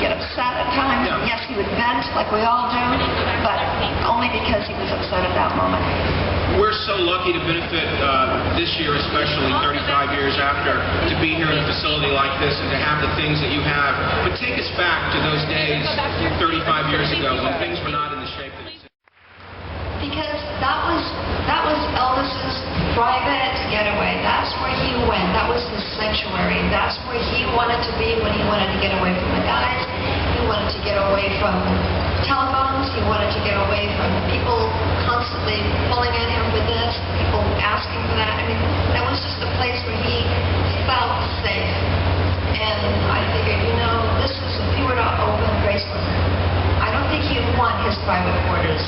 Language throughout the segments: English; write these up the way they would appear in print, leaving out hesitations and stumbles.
get upset at times. And yes, he would vent like we all do, but only because he was upset at that moment. We're so lucky to benefit this year, especially 35 years after, to be here in a facility like this and to have the things that you have. But take us back to those days 35 years ago when things were not in the shape that it's in. Because that was Elvis's private getaway. That's where he went. That was his sanctuary. That's where he wanted to be when he wanted to get away from the guys. He wanted to get away from telephones. He wanted to get away from people constantly pulling at him with this, people asking for that. I mean, that was just a place where he felt safe. And I figured, you know, this is, if he were to open Graceland, I don't think he'd want his private quarters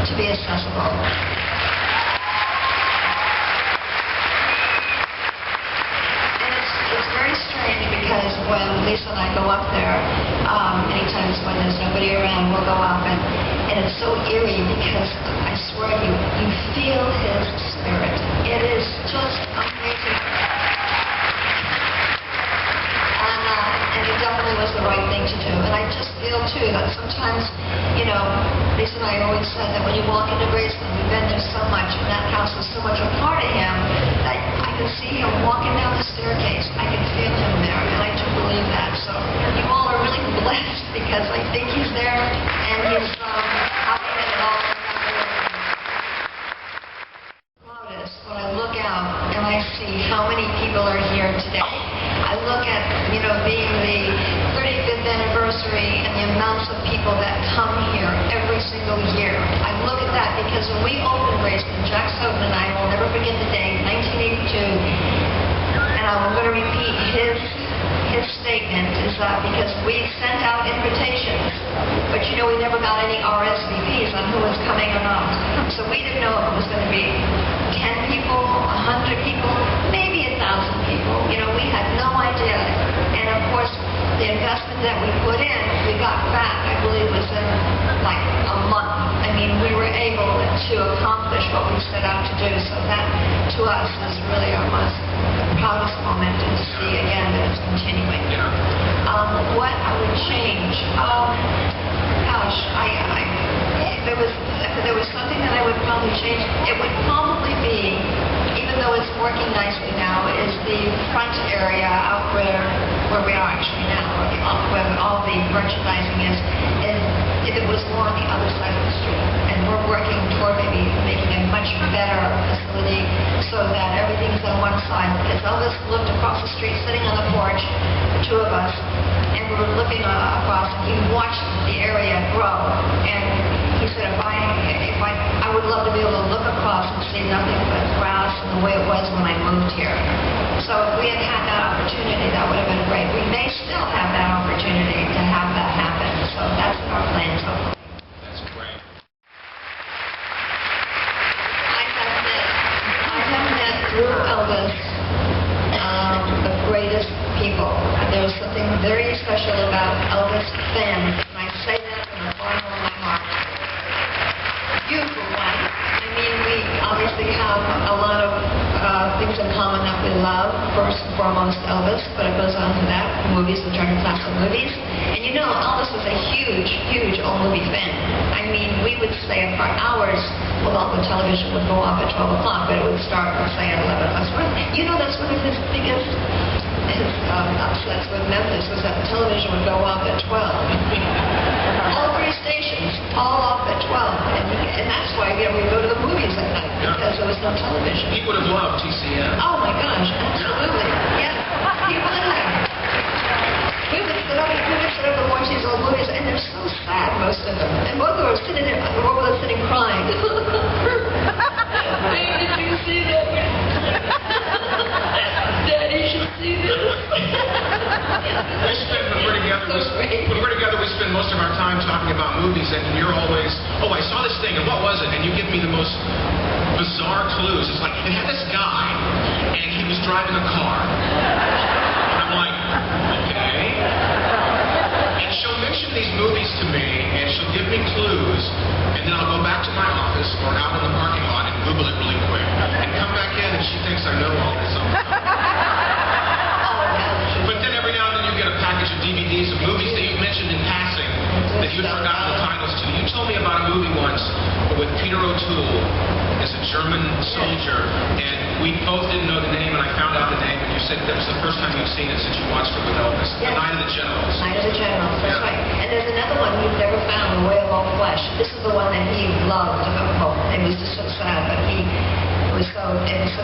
to be accessible. And it's very strange because when Lisa and I go up there, anytime when there's nobody around, we'll go up, and it's so eerie because I swear you feel his spirit. It is just amazing. And it definitely was the right thing to do. And I just feel, too, that sometimes, you know, Lisa and I always said that when you walk into Graceland, we've been there so much, and that house is so much a part of him, that I can see him walking down the staircase. I can feel him there, and I do believe that. So you all are really blessed because I think he's there, and he's happy that it all notice when I look out and I see how many people are here today. I look at, you know, being the 35th anniversary and the amounts of people that come here every single year. I look at that because when we opened Graceland, Jack Soden and I will never forget the day, 1982, and I'm going to repeat his statement, is that because we sent out invitations, but you know we never got any RSVPs on who was coming or not. So we didn't know if it was going to be 10 people, 100 people, maybe 1,000 people. You know, we had no idea. And of course, the investment that we put in, we got back, I believe, was in like a month. I mean, we were able to accomplish what we set out to do. So that, to us, is really our proudest moment to see again that it's continuing. What I would change? Gosh, if there was something that I would probably change, it would probably be, even though it's working nicely now, is the front area out where we are actually now, where all the merchandising is if it was more on the other side of the street. And we're working toward maybe making a much better facility so that everything's on one side. Because Elvis looked across the street, sitting on the porch, the two of us, and we were looking across, and he watched the area grow. And he said, I would love to be able to look across and see nothing but grass and the way it was when I moved here. So if we had had that opportunity, that would have been great. We may still have that opportunity to have that happen. So that's our plan so far. That's great. I have met through Elvis the greatest people. There's something very special about Elvis fans, and I say that from the bottom of my heart. You, for one. I mean, we obviously have a lot of things in common that we love. First and foremost, Elvis, but it goes on to that. Movies, the Turner Classic movies. And you know, Elvis was a huge, huge old movie fan. I mean, we would stay up for hours. Well, the television would go off at 12 o'clock, but it would start, let's say, at 11 o'clock. You know, that's one of his biggest upsets with Memphis, was that the television would go off at 12. All three stations, all off at 12. And that's why we would go to the movies at night, because there was no television. He would have loved TCM. Oh my gosh, absolutely. Yeah, he would have. We would sit up and watch these old movies, and they're so sad, most of them. And both of us sitting there, we're both sitting crying. Baby, did you see that? Daddy should see this. When we're together, we spend most of our time talking about movies, and you're always, oh, I saw this thing, and what was it? And you give me the most bizarre clues. It's like, it had this guy, and he was driving a car. And I'm like, okay. And she'll mention these movies to me, and she'll give me clues, and then I'll go back to my office or out in the parking lot and Google it really quick, and come back in, and she thinks I know all this. But then every now and then you get a package of DVDs of movies that you've mentioned a movie once with Peter O'Toole as a German soldier, and we both didn't know the name, and I found out the name, and you said that was the first time you'd seen it since you watched it with Elvis. Yes. The Night of the Generals. Night of the Generals, that's Yeah. right. And there's another one you've never found, The Way of All Flesh. This is the one that he loved. Well, it was just so sad, but it was so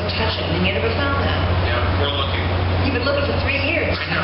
touching, and you never found that. Yeah, we're looking. You've been looking for 3 years. I